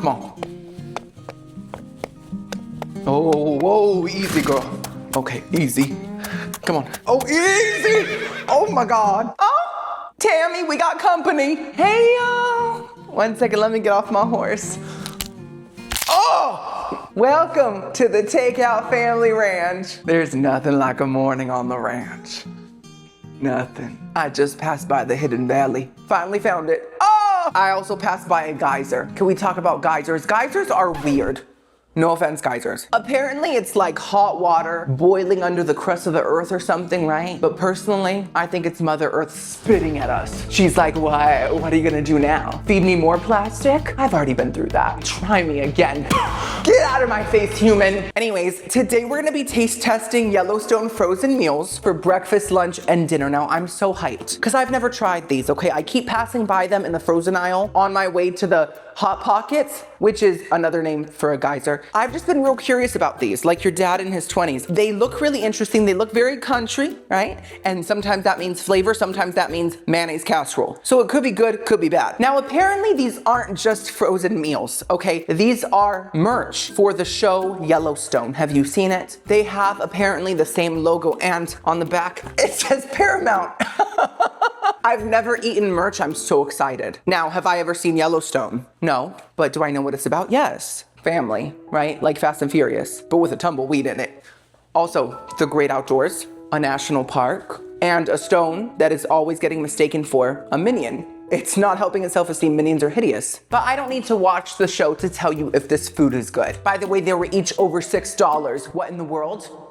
Come on. Oh, whoa, easy, girl. Okay, easy. Come on. Oh, easy! Oh my God. Oh, Tammy, we got company. Hey, y'all. 1 second, let me get off my horse. Oh! Welcome to the Takeout Family Ranch. There's nothing like a morning on the ranch. Nothing. I just passed by the hidden valley. Finally found it. Oh! I also passed by a geyser. Can we talk about geysers? Geysers are weird. No offense, geysers. Apparently it's like hot water boiling under the crust of the earth or something, right? But personally, I think it's Mother Earth spitting at us. She's like, what are you gonna do now? Feed me more plastic? I've already been through that. Try me again. Get out of my face, human. Anyways, today we're gonna be taste testing Yellowstone frozen meals for breakfast, lunch, and dinner. Now, I'm so hyped because I've never tried these, okay? I keep passing by them in the frozen aisle on my way to the Hot Pockets, which is another name for a geyser. I've just been real curious about these, like your dad in his 20s. They look really interesting. They look very country, right? And sometimes that means flavor, sometimes that means mayonnaise casserole. So it could be good, could be bad. Now, apparently these aren't just frozen meals, okay? These are merch for the show Yellowstone. Have you seen it? They have apparently the same logo, and on the back, it says Paramount. I've never eaten merch. I'm so excited. Now, have I ever seen Yellowstone? No. But do I know what it's about? Yes. Family, right? Like Fast and Furious, but with a tumbleweed in it. Also, the great outdoors, a national park, and a stone that is always getting mistaken for a minion. It's not helping its self-esteem. Minions are hideous. But I don't need to watch the show to tell you if this food is good. By the way, they were each over $6. What in the world?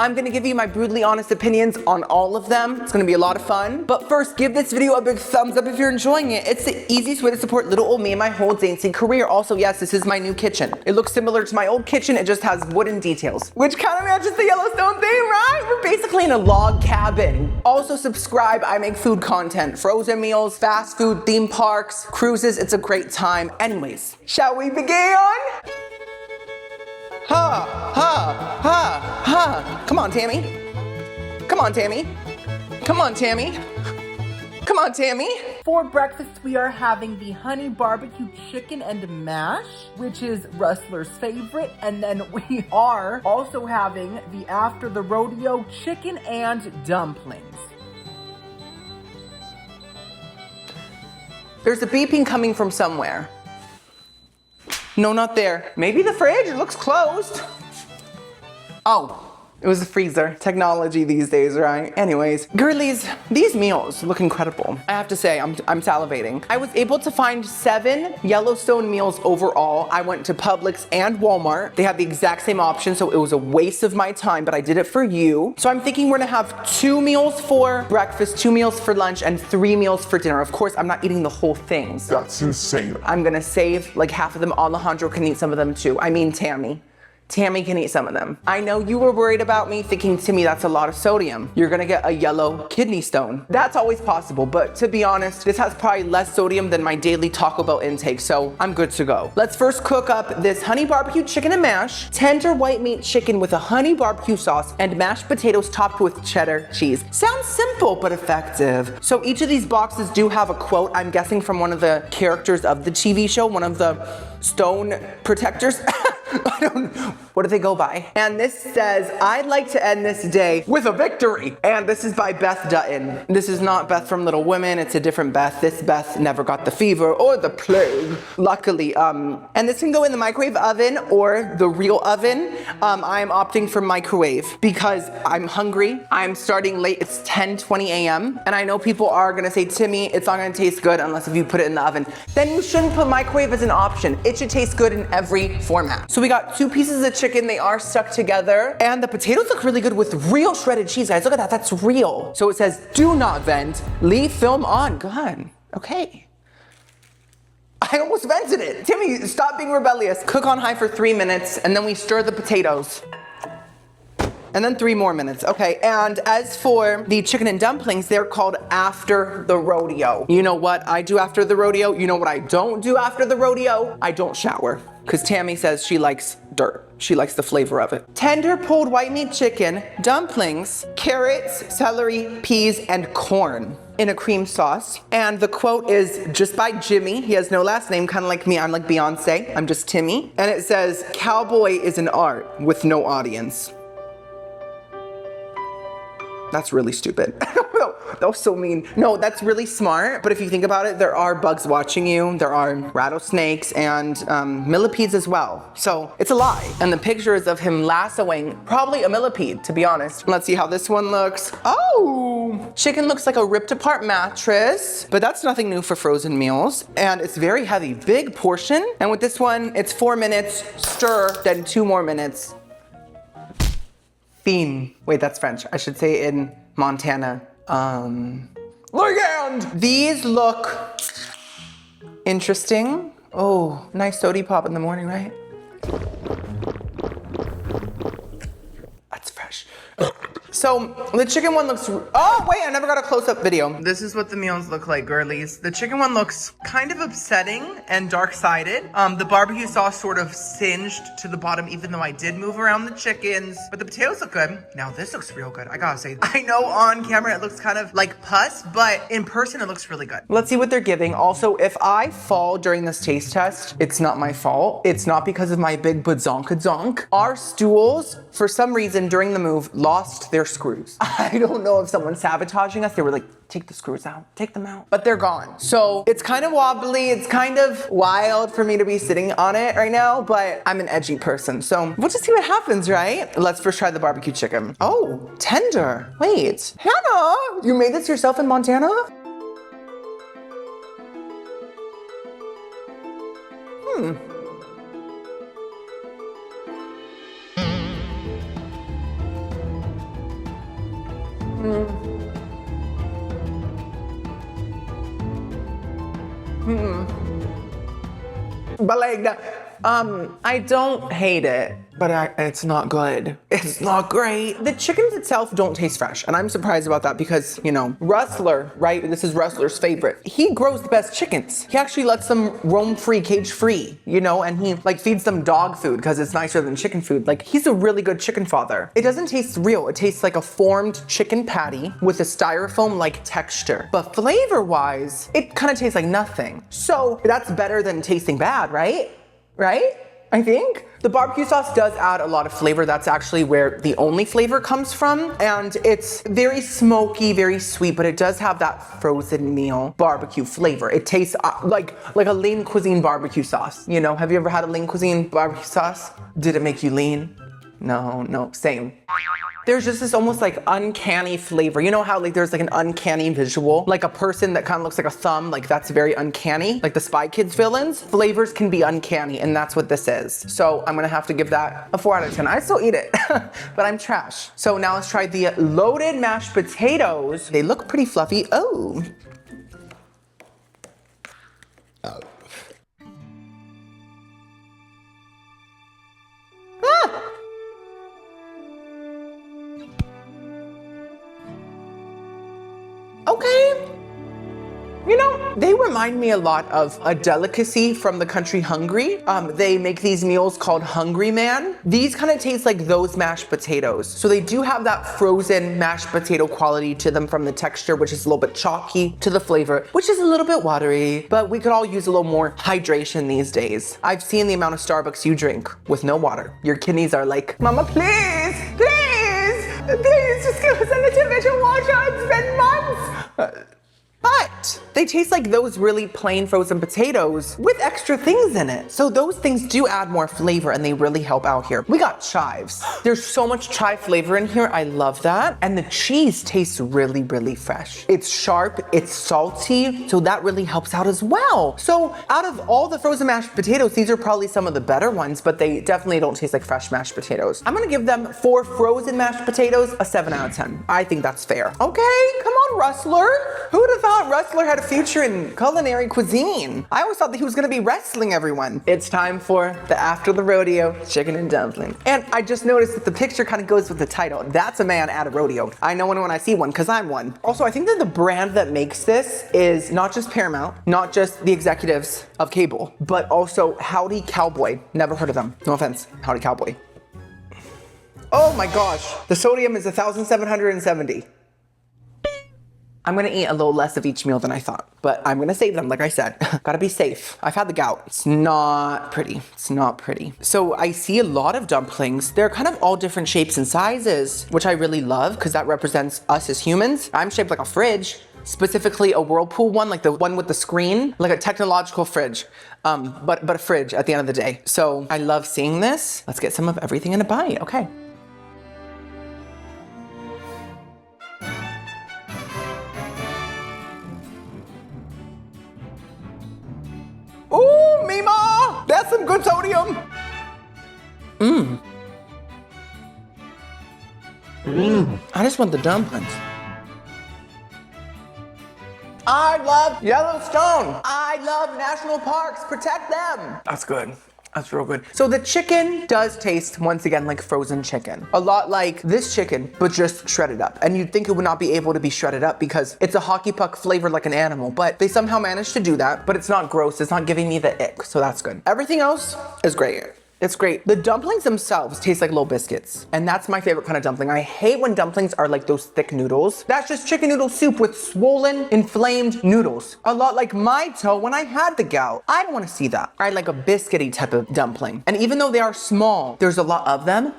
I'm gonna give you my brutally honest opinions on all of them. It's gonna be a lot of fun. But first, give this video a big thumbs up if you're enjoying it. It's the easiest way to support little old me and my whole dancing career. Also, yes, this is my new kitchen. It looks similar to my old kitchen, it just has wooden details, which kind of matches the Yellowstone theme, right? We're basically in a log cabin. Also subscribe, I make food content, frozen meals, fast food, theme parks, cruises. It's a great time. Anyways, shall we begin? Ha, ha, ha, ha. Come on, Tammy. Come on, Tammy. Come on, Tammy. Come on, Tammy. For breakfast, we are having the honey barbecue chicken and mash, which is Rustler's favorite. And then we are also having the after the rodeo chicken and dumplings. There's a beeping coming from somewhere. No, not there. Maybe the fridge, it looks closed. Oh, it was the freezer. Technology these days, right? Anyways, girlies, these meals look incredible. I have to say, I'm salivating. I was able to find 7 Yellowstone meals overall. I went to Publix and Walmart. They had the exact same option, so it was a waste of my time, but I did it for you. So I'm thinking we're gonna have 2 meals for breakfast, 2 meals for lunch, and 3 meals for dinner. Of course, I'm not eating the whole thing. That's insane. I'm gonna save like half of them. Alejandro can eat some of them too. I mean, Tammy. Tammy can eat some of them. I know you were worried about me thinking, Timmy, that's a lot of sodium. You're gonna get a yellow kidney stone. That's always possible, but to be honest, this has probably less sodium than my daily Taco Bell intake, so I'm good to go. Let's first cook up this honey barbecue chicken and mash, tender white meat chicken with a honey barbecue sauce, and mashed potatoes topped with cheddar cheese. Sounds simple, but effective. So each of these boxes do have a quote, I'm guessing from one of the characters of the TV show, one of the stone protectors. I don't know. What do they go by? And this says, I'd like to end this day with a victory. And this is by Beth Dutton. This is not Beth from Little Women. It's a different Beth. This Beth never got the fever or the plague, luckily. And this can go in the microwave oven or the real oven. I'm opting for microwave because I'm hungry. I'm starting late. It's 10:20 a.m. And I know people are gonna say, Timmy, it's not gonna taste good unless if you put it in the oven. Then you shouldn't put microwave as an option. It should taste good in every format. So we got 2 pieces of chicken. They are stuck together. And the potatoes look really good with real shredded cheese, guys. Look at that, that's real. So it says, do not vent, leave film on. God, okay. I almost vented it. Timmy, stop being rebellious. Cook on high for 3 minutes, and then we stir the potatoes. And then 3 more minutes, okay. And as for the chicken and dumplings, they're called after the rodeo. You know what I do after the rodeo? You know what I don't do after the rodeo? I don't shower, because Tammy says she likes dirt. She likes the flavor of it. Tender pulled white meat chicken, dumplings, carrots, celery, peas, and corn. in a cream sauce. And the quote is just by Jimmy. He has no last name, kind of like me. I'm like Beyonce. I'm just Timmy. And it says, "Cowboy is an art with no audience." That's really stupid. That was so mean. No, that's really smart. But if you think about it, there are bugs watching you. There are rattlesnakes and millipedes as well. So it's a lie. And the picture is of him lassoing probably a millipede, to be honest. Let's see how this one looks. Oh, chicken looks like a ripped apart mattress, but that's nothing new for frozen meals. And it's very heavy, big portion. And with this one, it's 4 minutes, stir, then 2 more minutes. Fin. Wait, that's French. I should say in Montana. Legend! These look interesting. Oh, nice sody pop in the morning, right? That's fresh. So the chicken one looks, oh wait, I never got a close-up video. This is what the meals look like, girlies. The chicken one looks kind of upsetting and dark-sided. The barbecue sauce sort of singed to the bottom, even though I did move around the chickens, but the potatoes look good. Now this looks real good, I gotta say. I know on camera it looks kind of like pus, but in person it looks really good. Let's see what they're giving. Also, if I fall during this taste test, it's not my fault. It's not because of my big bazonkadonk. Our stools, for some reason during the move, lost their screws. I don't know if someone's sabotaging us. They were like, take the screws out, take them out. But they're gone. So it's kind of wobbly. It's kind of wild for me to be sitting on it right now, but I'm an edgy person. So we'll just see what happens, right? Let's first try the barbecue chicken. Oh, tender. Wait, Hannah, you made this yourself in Montana? But like, I don't hate it, but it's not good. It's not great. The chickens itself don't taste fresh, and I'm surprised about that because, you know, Rustler, right? This is Rustler's favorite. He grows the best chickens. He actually lets them roam free, cage free, you know, and he like feeds them dog food because it's nicer than chicken food. Like, he's a really good chicken father. It doesn't taste real. It tastes like a formed chicken patty with a styrofoam-like texture. But flavor-wise, it kind of tastes like nothing. So that's better than tasting bad, right? Right? I think. The barbecue sauce does add a lot of flavor. That's actually where the only flavor comes from. And it's very smoky, very sweet, but it does have that frozen meal barbecue flavor. It tastes like a lean cuisine barbecue sauce. You know, have you ever had a lean cuisine barbecue sauce? Did it make you lean? No, same. There's just this almost like uncanny flavor. You know how like there's like an uncanny visual? Like a person that kind of looks like a thumb, like that's very uncanny. Like the Spy Kids villains, flavors can be uncanny, and that's what this is. So I'm gonna have to give that a 4 out of 10. I still eat it, but I'm trash. So now let's try the loaded mashed potatoes. They look pretty fluffy. Oh. Okay. You know, they remind me a lot of a delicacy from the country Hungary. They make these meals called Hungry Man. These kind of taste like those mashed potatoes. So they do have that frozen mashed potato quality to them from the texture, which is a little bit chalky, to the flavor, which is a little bit watery, but we could all use a little more hydration these days. I've seen the amount of Starbucks you drink with no water. Your kidneys are like, Mama, please, just give us a little bit of water. It's been months. But they taste like those really plain frozen potatoes with extra things in it. So those things do add more flavor and they really help out here. We got chives. There's so much chive flavor in here. I love that. And the cheese tastes really, really fresh. It's sharp, it's salty, so that really helps out as well. So out of all the frozen mashed potatoes, these are probably some of the better ones, but they definitely don't taste like fresh mashed potatoes. I'm gonna give them, for frozen mashed potatoes, a 7 out of 10. I think that's fair. Okay, come on, Rustler. Who would have thought Rustler had a future in culinary cuisine? I always thought that he was gonna be wrestling everyone. It's time for the after the rodeo chicken and dumpling. And I just noticed that the picture kind of goes with the title. That's a man at a rodeo. I know when I see one, because I'm one. Also, I think that the brand that makes this is not just Paramount, not just the executives of cable, but also Howdy Cowboy. Never heard of them. No offense, Howdy Cowboy. Oh my gosh, the sodium is 1,770. I'm gonna eat a little less of each meal than I thought, but I'm gonna save them, like I said. Gotta be safe. I've had the gout. It's not pretty. It's not pretty. So I see a lot of dumplings. They're kind of all different shapes and sizes, which I really love because that represents us as humans. I'm shaped like a fridge, specifically a Whirlpool one, like the one with the screen, like a technological fridge, but a fridge at the end of the day. So I love seeing this. Let's get some of everything in a bite, okay. Ooh, Mima! That's some good sodium! I just want the dumplings. I love Yellowstone. I love national parks. Protect them. That's good. That's real good. So the chicken does taste, once again, like frozen chicken. A lot like this chicken, but just shredded up. And you'd think it would not be able to be shredded up because it's a hockey puck flavored like an animal, but they somehow managed to do that, but it's not gross. It's not giving me the ick, so that's good. Everything else is great. It's great. The dumplings themselves taste like little biscuits. And that's my favorite kind of dumpling. I hate when dumplings are like those thick noodles. That's just chicken noodle soup with swollen, inflamed noodles. A lot like my toe when I had the gout. I don't want to see that. I like a biscuity type of dumpling. And even though they are small, there's a lot of them.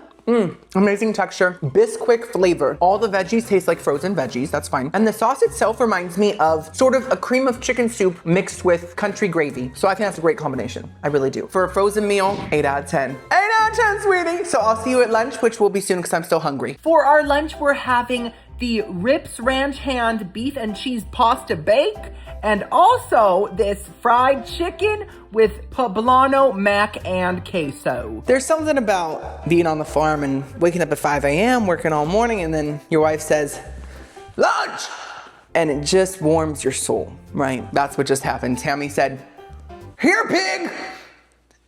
Amazing texture, Bisquick flavor. All the veggies taste like frozen veggies, that's fine. And the sauce itself reminds me of sort of a cream of chicken soup mixed with country gravy. So I think that's a great combination, I really do. For a frozen meal, 8 out of 10. 8 out of 10, sweetie. So I'll see you at lunch, which will be soon because I'm still hungry. For our lunch, we're having the Rips Ranch Hand beef and cheese pasta bake, and also this fried chicken with poblano, mac, and queso. There's something about being on the farm and waking up at 5 a.m., working all morning, and then your wife says, lunch! And it just warms your soul, right? That's what just happened. Tammy said, here, pig!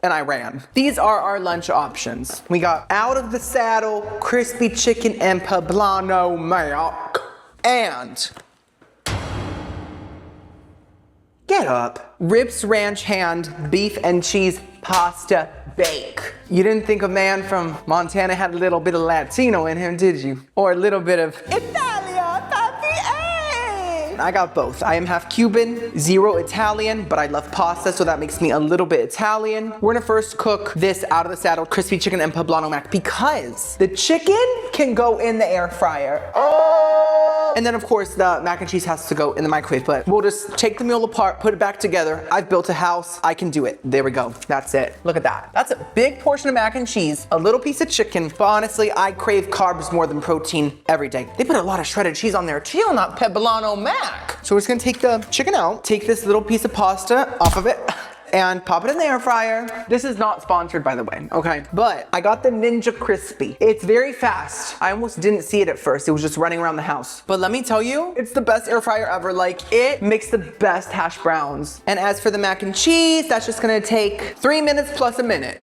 And I ran. These are our lunch options. We got out of the saddle, crispy chicken and poblano mac, and get up, Rips Ranch Hand beef and cheese pasta bake. You didn't think a man from Montana had a little bit of Latino in him, did you? Or a little bit of Italia, papi, I got both. I am half Cuban, 0 Italian, but I love pasta, so that makes me a little bit Italian. We're gonna first cook this out of the saddle crispy chicken and poblano mac because the chicken can go in the air fryer. And then of course the mac and cheese has to go in the microwave, but we'll just take the meal apart, put it back together. I've built a house, I can do it. There we go, that's it. Look at that. That's a big portion of mac and cheese, a little piece of chicken, but honestly, I crave carbs more than protein every day. They put a lot of shredded cheese on there too, not poblano mac. So we're just gonna take the chicken out, take this little piece of pasta off of it, and pop it in the air fryer. This is not sponsored, by the way, okay? But I got the Ninja Crispy. It's very fast. I almost didn't see it at first. It was just running around the house. But let me tell you, it's the best air fryer ever. Like, it makes the best hash browns. And as for the mac and cheese, that's just gonna take 3 minutes plus a minute.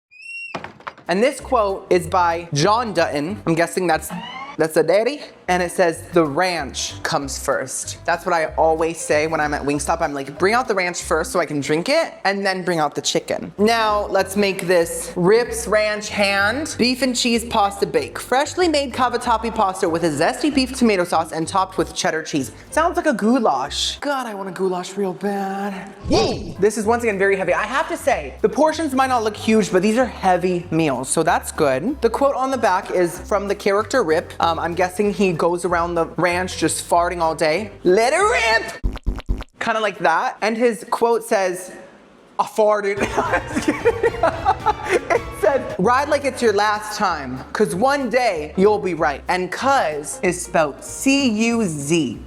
And this quote is by John Dutton. I'm guessing that's a daddy. And it says, the ranch comes first. That's what I always say when I'm at Wingstop. I'm like, bring out the ranch first so I can drink it, and then bring out the chicken. Now, let's make this Rips Ranch Hand beef and cheese pasta bake. Freshly made cavatappi pasta with a zesty beef tomato sauce and topped with cheddar cheese. Sounds like a goulash. God, I want a goulash real bad. Yay! This is once again very heavy. I have to say, the portions might not look huge, but these are heavy meals, so that's good. The quote on the back is from the character Rip. I'm guessing he goes around the ranch just farting all day. Let it rip! Kind of like that. And his quote says, I farted. It said, ride like it's your last time, cause one day you'll be right. And cuz is spelled C-U-Z.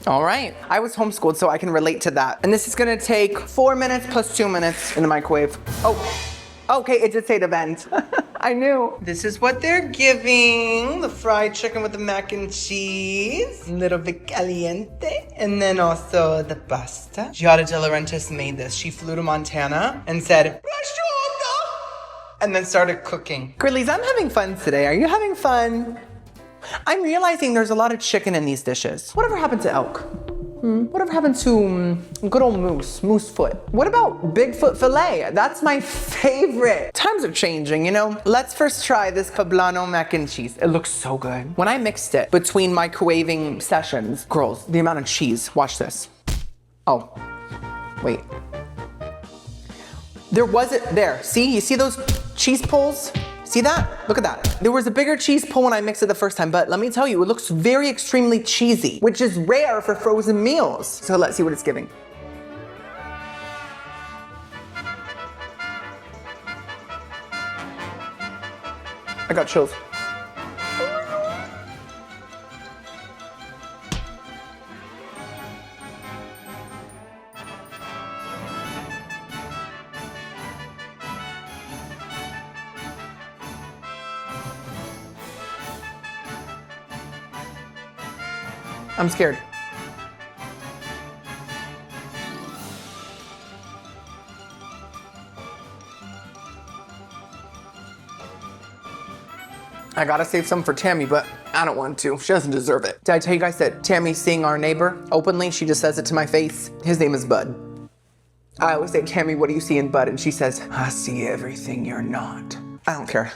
All right, I was homeschooled, so I can relate to that. And this is gonna take 4 minutes plus 2 minutes in the microwave. Oh. Okay, it did say to vent. I knew. This is what they're giving. The fried chicken with the mac and cheese. A little bit caliente. And then also the pasta. Giada De Laurentiis made this. She flew to Montana and said, and then started cooking. Girlies, I'm having fun today. Are you having fun? I'm realizing there's a lot of chicken in these dishes. Whatever happened to elk? Whatever happened to good old moose foot? What about Bigfoot filet? That's my favorite. Times are changing, you know? Let's first try this poblano mac and cheese. It looks so good. When I mixed it between microwaving sessions, girls, the amount of cheese, watch this. Oh, wait. There wasn't, there, see, you see those cheese pulls? See that? Look at that. There was a bigger cheese pull when I mixed it the first time, but let me tell you, it looks very extremely cheesy, which is rare for frozen meals. So let's see what it's giving. I got chills. I'm scared. I gotta save some for Tammy, but I don't want to. She doesn't deserve it. Did I tell you guys that Tammy's seeing our neighbor openly? She just says it to my face. His name is Bud. I always say, Tammy, what do you see in Bud? And she says, I see everything you're not. I don't care.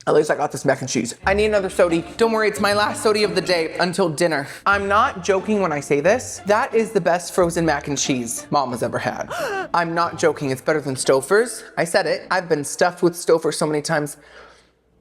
At least I got this mac and cheese. I need another sody. Don't worry, it's my last sody of the day until dinner. I'm not joking when I say this. That is the best frozen mac and cheese Mom has ever had. I'm not joking, it's better than Stouffer's. I said it, I've been stuffed with Stouffer's so many times,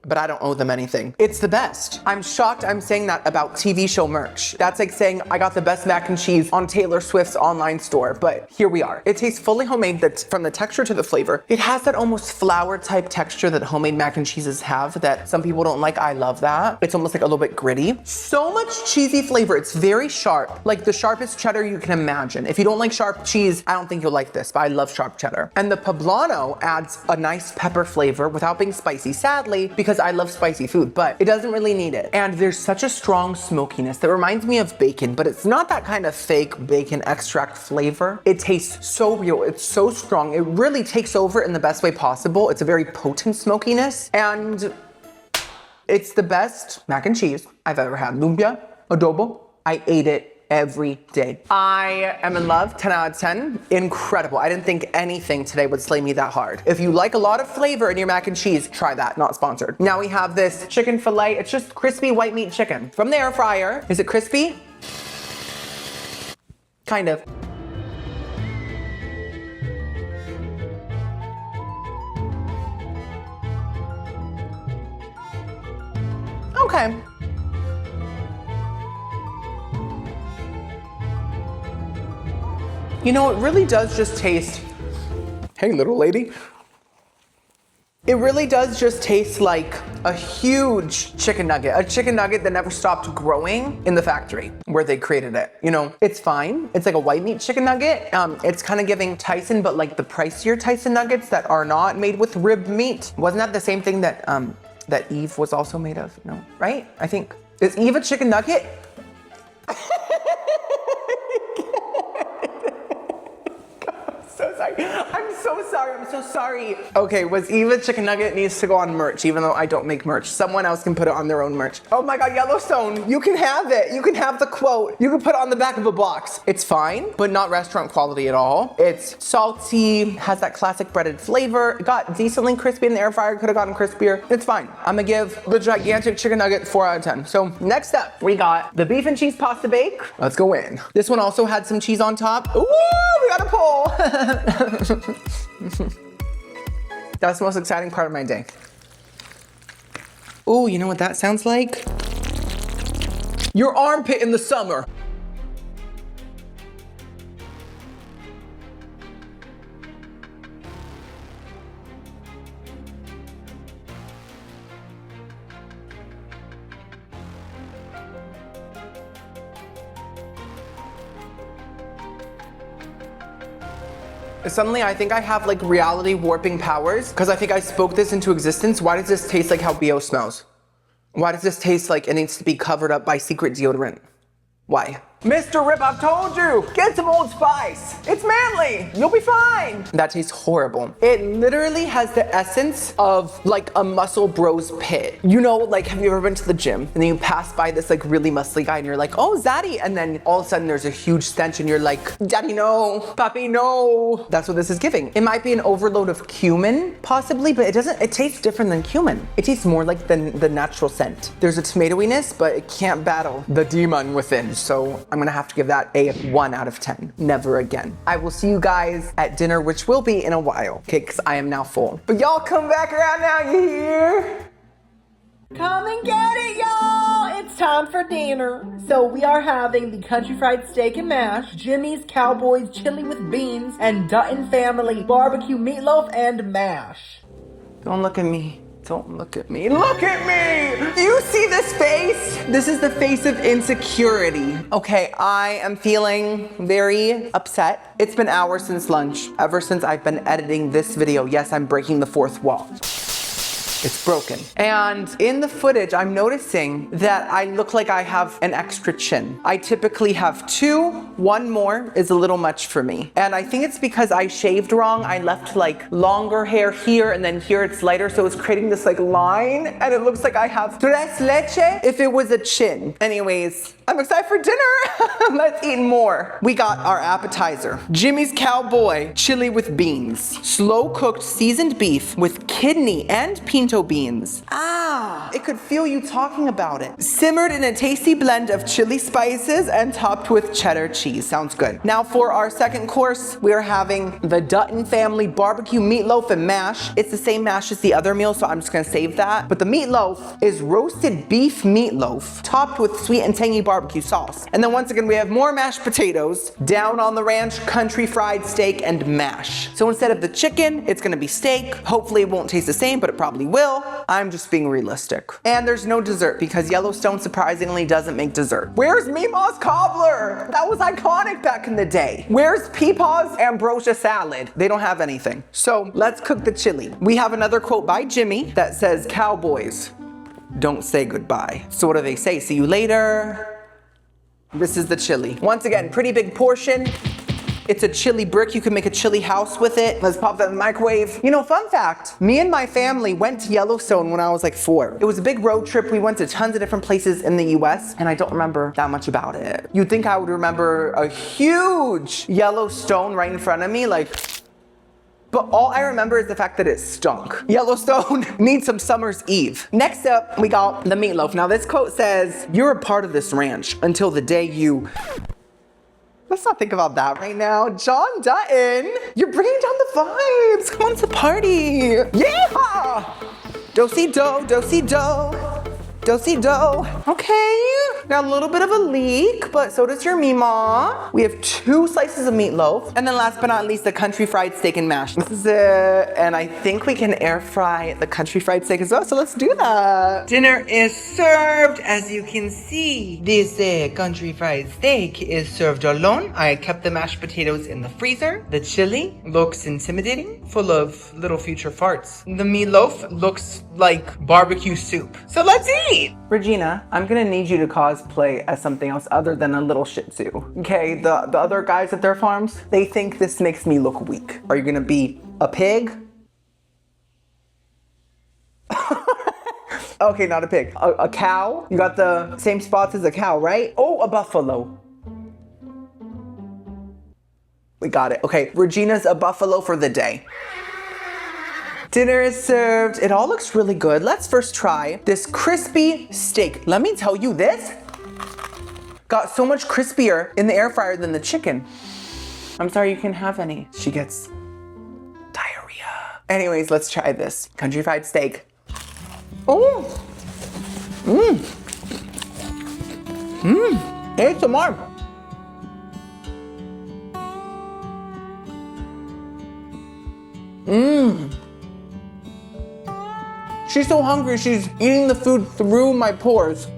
but I don't owe them anything. It's the best. I'm shocked I'm saying that about TV show merch. That's like saying I got the best mac and cheese on Taylor Swift's online store, but here we are. It tastes fully homemade. That's from the texture to the flavor. It has that almost flour type texture that homemade mac and cheeses have that some people don't like. I love that. It's almost like a little bit gritty. So much cheesy flavor. It's very sharp, like the sharpest cheddar you can imagine. If you don't like sharp cheese, I don't think you'll like this, but I love sharp cheddar. And the poblano adds a nice pepper flavor without being spicy, sadly, because I love spicy food, but it doesn't really need it. And there's such a strong smokiness that reminds me of bacon, but it's not that kind of fake bacon extract flavor. It tastes so real, it's so strong. It really takes over in the best way possible. It's a very potent smokiness, and it's the best mac and cheese I've ever had. Lumpia, adobo, I ate it every day. I am in love, 10 out of 10. Incredible. I didn't think anything today would slay me that hard. If you like a lot of flavor in your mac and cheese, try that, not sponsored. Now we have this chicken filet. It's just crispy white meat chicken from the air fryer. Is it crispy? Kind of. Okay. You know, it really does just taste, hey little lady. It really does just taste like a huge chicken nugget, a chicken nugget that never stopped growing in the factory where they created it. You know, it's fine. It's like a white meat chicken nugget. It's kind of giving Tyson, but like the pricier Tyson nuggets that are not made with rib meat. Wasn't that the same thing that that Eve was also made of? No, right? I think, is Eve a chicken nugget? I'm so sorry. Okay, was Eva chicken nugget needs to go on merch, even though I don't make merch. Someone else can put it on their own merch. Oh my God, Yellowstone, you can have it. You can have the quote. You can put it on the back of a box. It's fine, but not restaurant quality at all. It's salty, has that classic breaded flavor. It got decently crispy in the air fryer, could have gotten crispier. It's fine. I'm gonna give the gigantic chicken nugget 4 out of 10. So next up, we got the beef and cheese pasta bake. Let's go in. This one also had some cheese on top. Ooh, we got a pull. That's the most exciting part of my day. Ooh, you know what that sounds like? Your armpit in the summer. Suddenly, I think I have like reality warping powers because I think I spoke this into existence. Why does this taste like how BO smells? Why does this taste like it needs to be covered up by secret deodorant? Why? Mr. Rip, I've told you, get some Old Spice. It's manly. You'll be fine. That tastes horrible. It literally has the essence of like a muscle bros pit. You know, like, have you ever been to the gym and then you pass by this like really muscly guy and you're like, oh, Zaddy. And then all of a sudden there's a huge stench and you're like, Daddy, no, Papi, no. That's what this is giving. It might be an overload of cumin, possibly, but it tastes different than cumin. It tastes more like the natural scent. There's a tomatoiness, but it can't battle the demon within. So I'm gonna have to give that a 1 out of 10. Never again. I will see you guys at dinner, which will be in a while, okay, because I am now full. But y'all come back around now, you hear? Come and get it, y'all! It's time for dinner. So we are having the country fried steak and mash, Jimmy's Cowboys chili with beans, and Dutton family barbecue meatloaf and mash. Don't look at me. Don't look at me. Look at me! Do you see this face? This is the face of insecurity. Okay, I am feeling very upset. It's been hours since lunch, ever since I've been editing this video. Yes, I'm breaking the fourth wall. It's broken. And in the footage, I'm noticing that I look like I have an extra chin. I typically have 2, 1 more is a little much for me. And I think it's because I shaved wrong. I left like longer hair here and then here it's lighter. So it's creating this like line and it looks like I have tres leche if it was a chin. Anyways, I'm excited for dinner. Let's eat more. We got our appetizer. Jimmy's Cowboy chili with beans. Slow cooked seasoned beef with kidney and pinto beans. Ah, it could feel you talking about it. Simmered in a tasty blend of chili spices and topped with cheddar cheese. Sounds good. Now for our second course, we are having the Dutton family barbecue meatloaf and mash. It's the same mash as the other meal, so I'm just gonna save that. But the meatloaf is roasted beef meatloaf topped with sweet and tangy barbecue sauce. And then once again, we have more mashed potatoes, down on the ranch, country fried steak and mash. So instead of the chicken, it's gonna be steak. Hopefully it won't taste the same, but it probably will. I'm just being realistic. And there's no dessert because Yellowstone surprisingly doesn't make dessert. Where's Meemaw's cobbler? That was iconic back in the day. Where's Peepaw's ambrosia salad? They don't have anything. So let's cook the chili. We have another quote by Jimmy that says, "Cowboys don't say goodbye." So what do they say? See you later. This is the chili. Once again, pretty big portion. It's a chili brick. You can make a chili house with it. Let's pop that in the microwave. You know, fun fact, me and my family went to Yellowstone when I was like 4. It was a big road trip. We went to tons of different places in the US and I don't remember that much about it. You'd think I would remember a huge Yellowstone right in front of me, like, but all I remember is the fact that it stunk. Yellowstone needs some summer's eve. Next up, we got the meatloaf. Now this quote says, "You're a part of this ranch until the day you..." Let's not think about that right now. John Dutton, you're bringing down the vibes. Come on to the party. Yeah! Do-si-do, do-si-do. Do-si-do. Okay, got a little bit of a leak, but so does your Meemaw. We have 2 slices of meatloaf. And then last but not least, the country fried steak and mash. This is it. And I think we can air fry the country fried steak as well, so let's do that. Dinner is served. As you can see, this country fried steak is served alone. I kept the mashed potatoes in the freezer. The chili looks intimidating, full of little future farts. The meatloaf looks like barbecue soup. So let's eat. Regina, I'm gonna need you to cosplay as something else other than a little Shih Tzu. Okay, the other guys at their farms, they think this makes me look weak. Are you gonna be a pig? Okay, not a pig. A cow? You got the same spots as a cow, right? Oh, a buffalo. We got it. Okay, Regina's a buffalo for the day. Dinner is served. It all looks really good. Let's first try this crispy steak. Let me tell you, this got so much crispier in the air fryer than the chicken. I'm sorry, you can't have any. She gets diarrhea. Anyways, let's try this. Country fried steak. Oh. ASMR. She's so hungry, she's eating the food through my pores.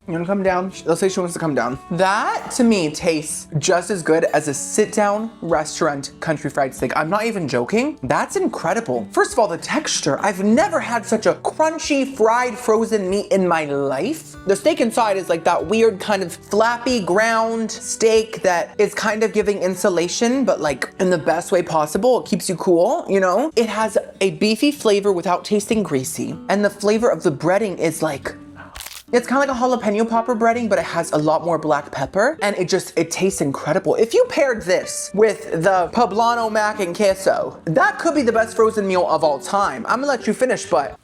You wanna come down? Let's say she wants to come down. That, to me, tastes just as good as a sit-down restaurant country fried steak. I'm not even joking. That's incredible. First of all, the texture. I've never had such a crunchy, fried, frozen meat in my life. The steak inside is like that weird kind of flappy ground steak that is kind of giving insulation, but like in the best way possible. It keeps you cool, you know? It has a beefy flavor without tasting greasy. And the flavor of the breading is like, it's kind of like a jalapeno popper breading, but it has a lot more black pepper, and it tastes incredible. If you paired this with the poblano mac and queso, that could be the best frozen meal of all time. I'm gonna let you finish, but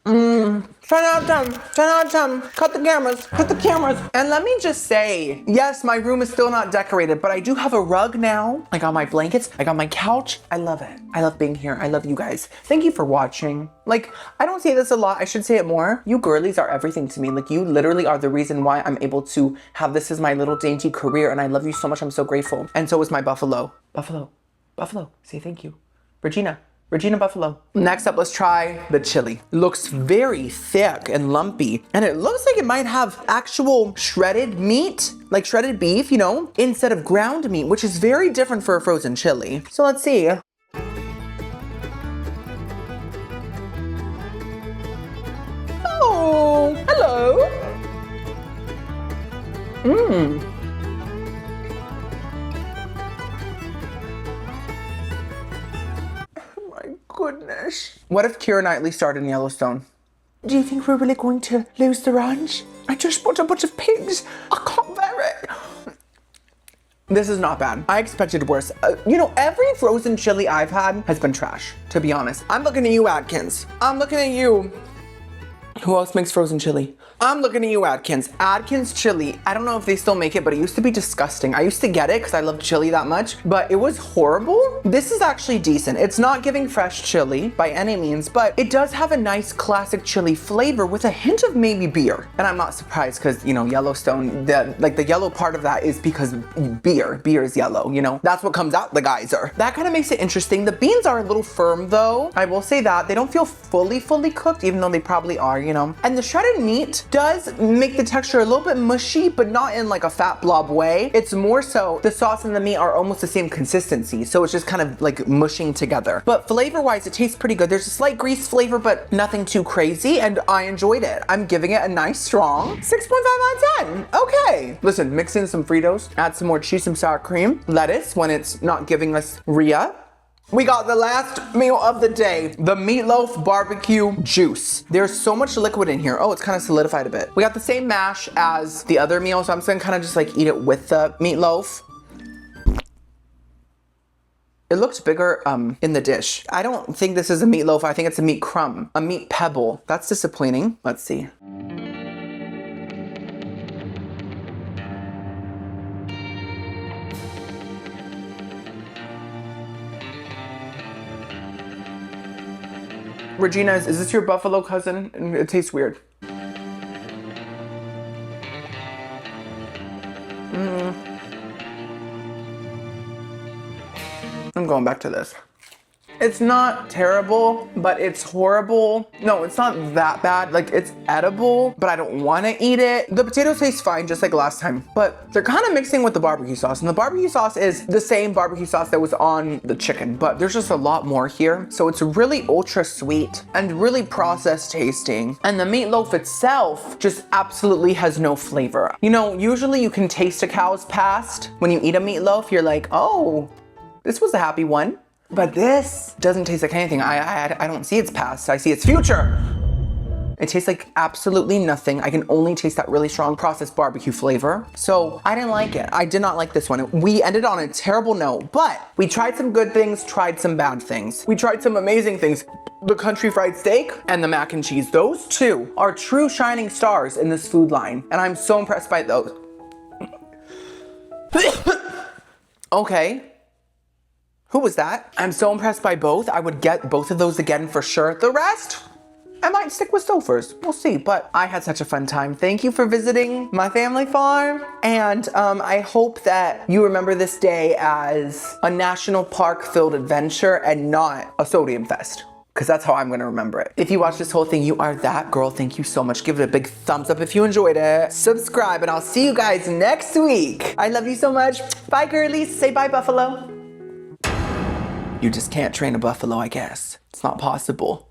10 out of 10, 10 out of 10. Cut the cameras. And let me just say, yes, my room is still not decorated, but I do have a rug now. I got my blankets, I got my couch. I love it. I love being here. I love you guys. Thank you for watching. Like, I don't say this a lot. I should say it more. You girlies are everything to me. Like, you literally are the reason why I'm able to have this as my little dainty career. And I love you so much. I'm so grateful. And so is my buffalo. Buffalo. Say thank you. Regina Buffalo. Next up, let's try the chili. Looks very thick and lumpy, and it looks like it might have actual shredded meat, like shredded beef, you know, instead of ground meat, which is very different for a frozen chili. So let's see. Oh, hello. Goodness. What if Keira Knightley starred in Yellowstone? Do you think we're really going to lose the ranch? I just bought a bunch of pigs. I can't bear it. This is not bad. I expected worse. You know, every frozen chili I've had has been trash, to be honest. I'm looking at you, Atkins. I'm looking at you. Who else makes frozen chili? I'm looking at you, Atkins. Atkins chili. I don't know if they still make it, but it used to be disgusting. I used to get it because I love chili that much, but it was horrible. This is actually decent. It's not giving fresh chili by any means, but it does have a nice classic chili flavor with a hint of maybe beer. And I'm not surprised because, you know, Yellowstone, the yellow part of that is because beer is yellow, you know? That's what comes out the geyser. That kind of makes it interesting. The beans are a little firm though. I will say that. They don't feel fully cooked, even though they probably are, you know? And the shredded meat does make the texture a little bit mushy, but not in like a fat blob way. It's more so the sauce and the meat are almost the same consistency. So it's just kind of like mushing together. But flavor wise, it tastes pretty good. There's a slight grease flavor, but nothing too crazy. And I enjoyed it. I'm giving it a nice strong 6.5 out of 10. Okay. Listen, mix in some Fritos, add some more cheese, some sour cream, lettuce when it's not giving us Rhea. We got the last meal of the day, the meatloaf barbecue juice. There's so much liquid in here. Oh, it's kind of solidified a bit. We got the same mash as the other meal, so I'm just gonna kind of just like eat it with the meatloaf. It looks bigger in the dish. I don't think this is a meatloaf. I think it's a meat crumb, a meat pebble. That's disappointing. Let's see. Regina, is this your buffalo cousin? It tastes weird. I'm going back to this. It's not terrible, but it's horrible. No, it's not that bad. Like, it's edible, but I don't want to eat it. The potatoes taste fine, just like last time, but they're kind of mixing with the barbecue sauce. And the barbecue sauce is the same barbecue sauce that was on the chicken, but there's just a lot more here. So it's really ultra sweet and really processed tasting. And the meatloaf itself just absolutely has no flavor. You know, usually you can taste a cow's past. When you eat a meatloaf, you're like, oh, this was a happy one. But this doesn't taste like anything. I don't see its past, I see its future. It tastes like absolutely nothing. I can only taste that really strong processed barbecue flavor. So I didn't like it. I did not like this one. We ended on a terrible note, but we tried some good things, tried some bad things. We tried some amazing things. The country fried steak and the mac and cheese. Those two are true shining stars in this food line. And I'm so impressed by those. Okay. Who was that? I'm so impressed by both. I would get both of those again for sure. The rest, I might stick with Stouffer's. We'll see, but I had such a fun time. Thank you for visiting my family farm. And I hope that you remember this day as a national park filled adventure and not a sodium fest. because that's how I'm gonna remember it. If you watched this whole thing, you are that girl. Thank you so much. Give it a big thumbs up if you enjoyed it. Subscribe, and I'll see you guys next week. I love you so much. Bye, girlies. Say bye, buffalo. You just can't train a buffalo, I guess. It's not possible.